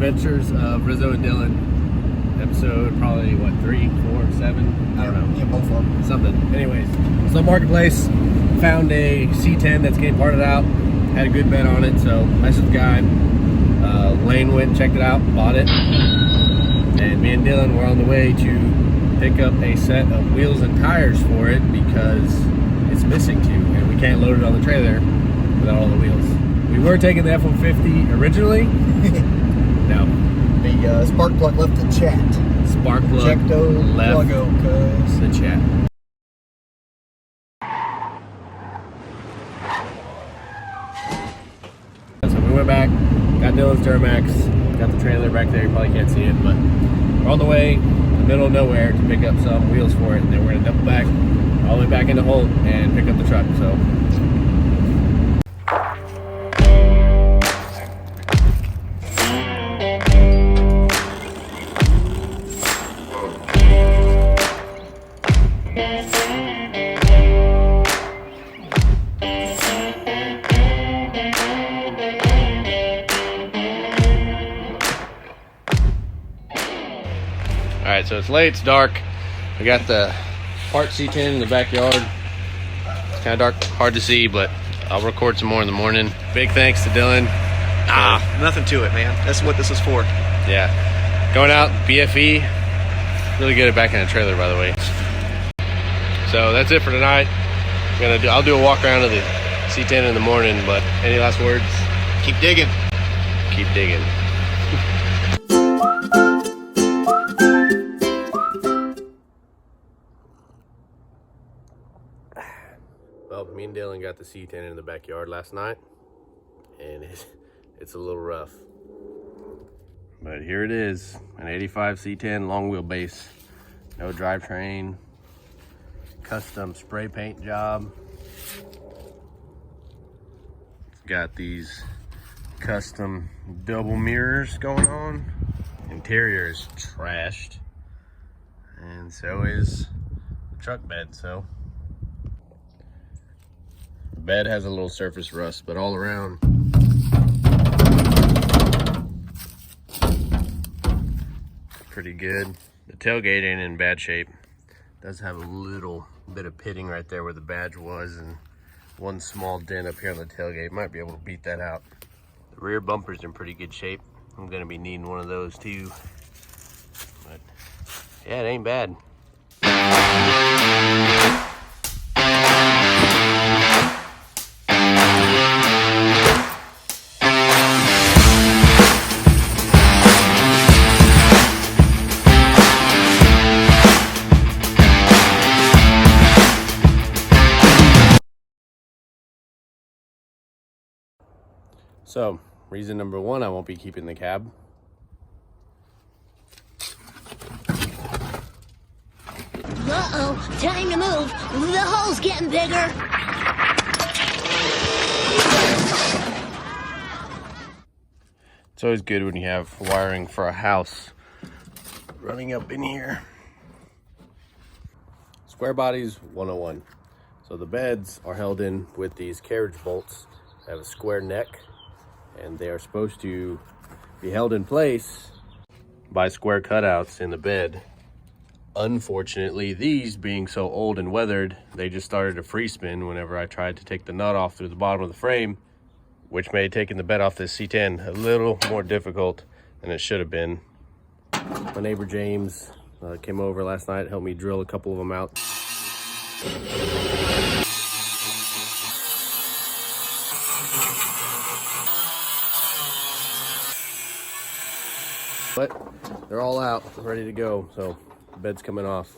Adventures of Rizo and Dylan. Episode probably, what, 3, 4, 7? I don't know. Yeah, both of them. Something. Anyways, so Marketplace, found a C10 that's getting parted out. Had a good bet on it, so messaged the guy. Lane went and checked it out, bought it. And me and Dylan were on the way to pick up a set of wheels and tires for it because it's missing 2, and we can't load it on the trailer without all the wheels. We were taking the F-150 originally. No. The spark plug left the chat. Spark plug left the chat. So we went back, got Dylan's Duramax, got the trailer back there. You probably can't see it, but we're on the way in the middle of nowhere to pick up some wheels for it, and then we're gonna double back all the way back into Holt and pick up the truck. So. Alright, so it's late, it's dark. I got the part C10 in the backyard. It's kind of dark, hard to see, but I'll record some more in the morning. Big thanks to Dylan. Nothing to it, man. That's what this is for. Yeah. Going out, BFE. Really good at backing a trailer, by the way. So that's it for tonight. I'll do a walk around of the C10 in the morning, but any last words? Keep digging. Keep digging. Well, me and Dylan got the C10 in the backyard last night, and it's a little rough. But here it is, an 85 C10 long wheelbase. No drivetrain, custom spray paint job. It's got these custom double mirrors going on. Interior is trashed, and so is the truck bed, so. The bed has a little surface rust, but all around pretty good. The tailgate ain't in bad shape. Does have a little bit of pitting right there where the badge was, and one small dent up here on the tailgate. Might be able to beat that out. The rear bumper's in pretty good shape. I'm gonna be needing one of those too. But yeah, it ain't bad. So, reason number 1, I won't be keeping the cab. Uh-oh, time to move. The hole's getting bigger. It's always good when you have wiring for a house running up in here. Square bodies 101. So the beds are held in with these carriage bolts. They have a square neck, and they are supposed to be held in place by square cutouts in the bed. Unfortunately, these being so old and weathered, they just started to free spin whenever I tried to take the nut off through the bottom of the frame, which made taking the bed off this C10 a little more difficult than it should have been. My neighbor James came over last night, helped me drill a couple of them out. But they're all out, ready to go, so the bed's coming off.